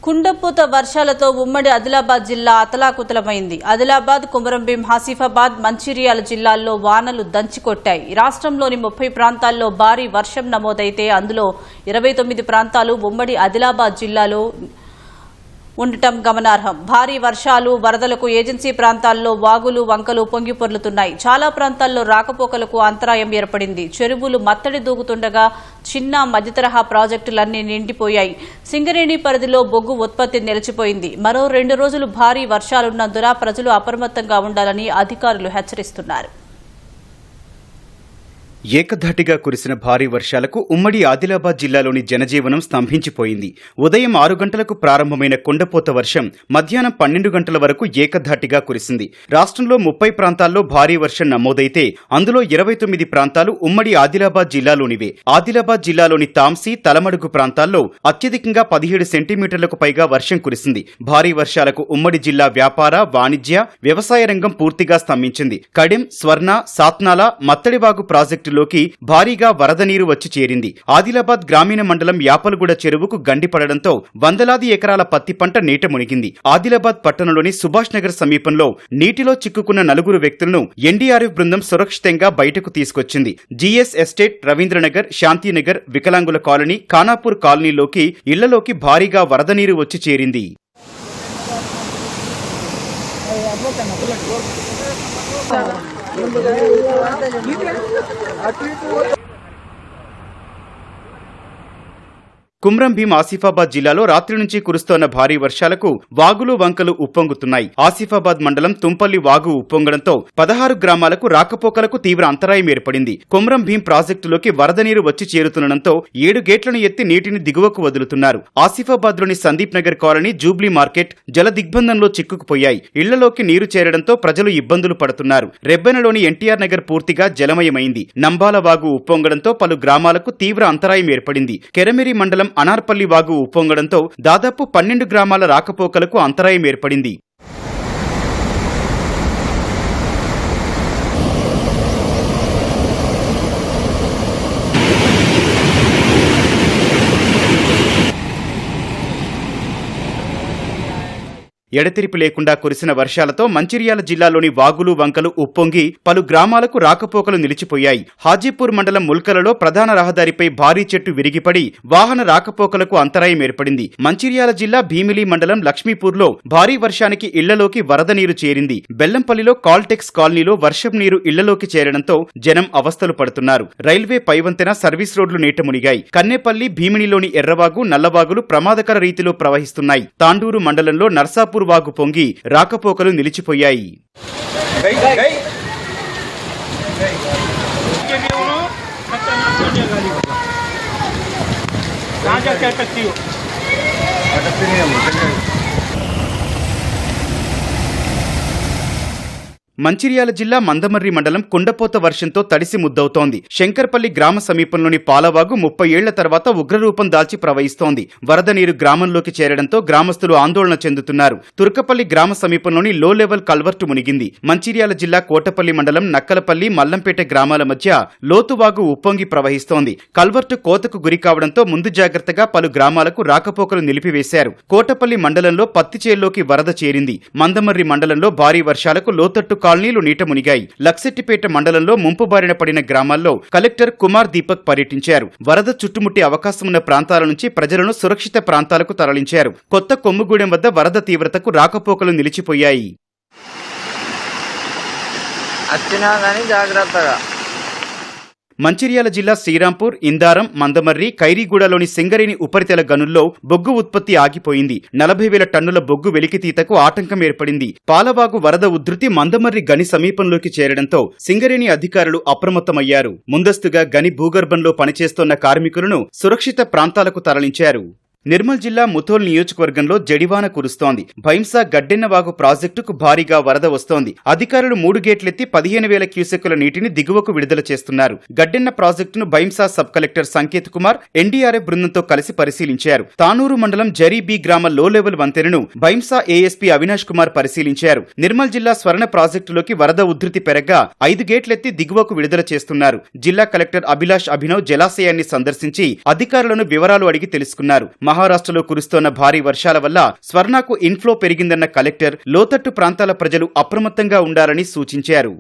కుండపోత వర్షాలతో ఉమ్మడి ఆదిలాబాద్ జిల్లా అతలాకుతలమైంది. ఆదిలాబాద్, కొమరంభీం, ఆసిఫాబాద్, మంచిర్యాల జిల్లాల్లో వానలు దంచికొట్టాయి. రాష్ట్రంలోని 30 ప్రాంతాల్లో భారీ వర్షం నమోదైతే అందులో 29 ప్రాంతాలు ఉమ్మడి ఆదిలాబాద్ జిల్లాలో ఉండటం గమనార్హం. భారీ వర్షాలు, వరదలకు ఏజెన్సీ ప్రాంతాల్లో వాగులు, వంకలు పొంగిపొర్లుతున్నాయి. చాలా ప్రాంతాల్లో రాకపోకలకు అంతరాయం ఏర్పడింది. చెరువులు మత్తడి దూకుతుండగా చిన్న మధ్యతరహా ప్రాజెక్టులన్నీ నిండిపోయాయి. సింగరేణి పరిధిలో బొగ్గు ఉత్పత్తి నిలిచిపోయింది. మరో 2 రోజులు భారీ వర్షాలున్నందున ప్రజలు అప్రమత్తంగా ఉండాలని అధికారులు హెచ్చరిస్తున్నారు. ఏకధాటిగా కురిసిన భారీ వర్షాలకు ఉమ్మడి ఆదిలాబాద్ జిల్లాలోని జనజీవనం స్తంభించిపోయింది. ఉదయం 6 గంటలకు ప్రారంభమైన కుండపోత వర్షం మధ్యాహ్నం 12 గంటల వరకు ఏకధాటిగా కురిసింది. రాష్ట్రంలో 30 ప్రాంతాల్లో భారీ వర్షం నమోదైతే అందులో 29 ప్రాంతాలు ఉమ్మడి ఆదిలాబాద్ జిల్లాలోనివే. ఆదిలాబాద్ జిల్లాలోని తాంసీ, తలమడుగు ప్రాంతాల్లో అత్యధికంగా 17 సెంటీమీటర్లకు పైగా వర్షం కురిసింది. భారీ వర్షాలకు ఉమ్మడి జిల్లా వ్యాపార, వాణిజ్య, వ్యవసాయ రంగం పూర్తిగా స్తంభించింది. కడెం, స్వర్ణ, సాత్నాల, మత్తడివాగు ప్రాజెక్టు లోకి భారీగా వరద నీరు వచ్చి చేరింది. ఆదిలాబాద్ గ్రామీణ మండలం యాపలగూడ చెరువుకు గండి పడడంతో వందలాది ఎకరాల పత్తి పంట నీట మునిగింది. ఆదిలాబాద్ పట్టణంలోని సుభాష్ నగర్ సమీపంలో నీటిలో చిక్కుకున్న 4 వ్యక్తులను ఎన్డీఆర్ఎఫ్ బృందం సురక్షితంగా బయటకు తీసుకొచ్చింది. జీఎస్ ఎస్టేట్, రవీంద్రనగర్, శాంతినగర్, వికలాంగుల కాలనీ, ఖానాపూర్ కాలనీలోకి ఇళ్లలోకి భారీగా వరద నీరు వచ్చి చేరింది. కొమరంభీం, ఆసిఫాబాద్ జిల్లాలో రాత్రి నుంచి కురుస్తోన్న భారీ వర్షాలకు వాగులు, వంకలు ఉప్పొంగుతున్నాయి. ఆసిఫాబాద్ మండలం తుంపల్లి వాగు ఉప్పొంగడంతో 16 గ్రామాలకు రాకపోకలకు తీవ్ర అంతరాయం ఏర్పడింది. కొమరంభీం ప్రాజెక్టులోకి వరద నీరు వచ్చి చేరుతుండటంతో 7 గేట్లను ఎత్తి నీటిని దిగువకు వదులుతున్నారు. ఆసిఫాబాద్ లోని Sandeep Nagar colony, Jubilee market జల దిగ్బంధంలో చిక్కుకుపోయాయి. ఇళ్లలోకి నీరు చేరడంతో ప్రజలు ఇబ్బందులు పడుతున్నారు. రెబ్బెనలోని ఎన్టీఆర్ నగర్ పూర్తిగా జలమయమైంది. నంబాల వాగు ఉప్పొంగడంతో పలు గ్రామాలకు తీవ్ర అంతరాయం ఏర్పడింది. కెరమెరి మండలం అనార్పల్లి వాగు ఉప్పొంగడంతో దాదాపు 12 గ్రామాల రాకపోకలకు అంతరాయం ఏర్పడింది. ఎడతెరిపి లేకుండా కురిసిన వర్షాలతో మంచిర్యాల జిల్లాలోని వాగులు, వంకలు ఉప్పొంగి పలు గ్రామాలకు రాకపోకలు నిలిచిపోయాయి. హాజీపూర్ మండలం ముల్కలలో ప్రధాన రహదారిపై భారీ చెట్టు విరిగిపడి వాహన రాకపోకలకు అంతరాయం ఏర్పడింది. మంచిర్యాల జిల్లా భీమిలి మండలం లక్ష్మీపూర్లో భారీ వర్షానికి ఇళ్లలోకి వరద నీరు చేరింది. బెల్లంపల్లిలో కాల్టెక్స్ కాలనీలో వర్షం నీరు ఇళ్లలోకి చేరడంతో జనం అవస్థలు పడుతున్నారు. రైల్వే పైవంతెన, సర్వీస్ రోడ్లు నీట మునిగాయి. కన్నేపల్లి, భీమినిలోని ఎర్రవాగు, నల్లవాగులు ప్రమాదకర రీతిలో ప్రవహిస్తున్నాయి. తాండూరు మండలంలో నర్సాపూర్ వాగు పొంగి రాకపోకలు నిలిచిపోయాయి. మంచిర్యాల జిల్లా మందమర్రి మండలం కుండపోత వర్షంతో తడిసి ముద్దవుతోంది. శంకర్పల్లి గ్రామ సమీపంలోని పాలవాగు 30 ఏళ్ల తర్వాత ఉగ్రరూపం దాల్చి ప్రవహిస్తోంది. వరద నీరు గ్రామంలోకి చేరడంతో గ్రామస్తులు ఆందోళన చెందుతున్నారు. తుర్కపల్లి గ్రామ సమీపంలోని లో లెవెల్ కల్వర్టు మునిగింది. మంచిర్యాల జిల్లా కోటపల్లి మండలం నక్కలపల్లి, మల్లంపేట గ్రామాల మధ్య లోతువాగు ఉప్పొంగి ప్రవహిస్తోంది. కల్వర్టు కోతకు గురి కావడంతో ముందు జాగ్రత్తగా పలు గ్రామాలకు రాకపోకలు నిలిపివేశారు. కోటపల్లి మండలంలో పత్తి చేల్లోకి వరద చేరింది. మందమర్రి మండలంలో భారీ వర్షాలకు లోతట్టు కాలనీలు నీట మునిగాయి. లక్సెట్టిపేట మండలంలో ముంపు బారిన పడిన గ్రామాల్లో కలెక్టర్ కుమార్ దీపక్ పర్యటించారు. వరద చుట్టుముట్టే అవకాశమున్న ప్రాంతాల నుంచి ప్రజలను సురక్షిత ప్రాంతాలకు తరలించారు. కొత్త కొమ్ముగూడెం వద్ద వరద తీవ్రతకు రాకపోకలు నిలిచిపోయాయి. మంచిర్యాల జిల్లా శ్రీరాంపూర్, ఇందారం, మందమర్రి, ఖైరీగూడలోని సింగరేణి ఉపరితల గనుల్లో బొగ్గు ఉత్పత్తి ఆగిపోయింది. 40,000 టన్నుల బొగ్గు వెలికితీతకు ఆటంకం ఏర్పడింది. పాలవాగు వరద ఉధృతి మందమర్రి గని సమీపంలోకి చేరడంతో సింగరేణి అధికారులు అప్రమత్తమయ్యారు. ముందస్తుగా గని భూగర్భంలో పనిచేస్తోన్న కార్మికులను సురక్షిత ప్రాంతాలకు తరలించారు. నిర్మల్ జిల్లా ముథోల్ నియోజకవర్గంలో జడివాన కురుస్తోంది. భైంసా గడ్డెన్నవాగు ప్రాజెక్టుకు భారీగా వరద వస్తోంది. అధికారులు 3 గేట్లెత్తి 15,000 క్యూసెక్కుల నీటిని దిగువకు విడుదల చేస్తున్నారు. గడ్డెన్న ప్రాజెక్టును Bhainsa sub collector Sanket Kumar NDRF బృందంతో కలిసి పరిశీలించారు. తానూరు మండలం జరీ గ్రామ లో లెవెల్ వంతెనను భైంసా ఏఎస్పీ అవినాష్ కుమార్ పరిశీలించారు. నిర్మల్ జిల్లా స్వర్ణ ప్రాజెక్టులోకి వరద ఉధృతి పెరగ్గా 5 గేట్లెత్తి దిగువకు విడుదల చేస్తున్నారు. జిల్లా కలెక్టర్ అభిలాష్ అభినవ్ జలాశయాన్ని సందర్శించి అధికారులను వివరాలు అడిగి తెలుసుకున్నారు. మహారాష్ట్రలో కురుస్తోన్న భారీ వర్షాల వల్ల స్వర్ణకు ఇన్ఫ్లో పెరిగిందన్న కలెక్టర్ లోతట్టు ప్రాంతాల ప్రజలు అప్రమత్తంగా ఉండాలని సూచించారు.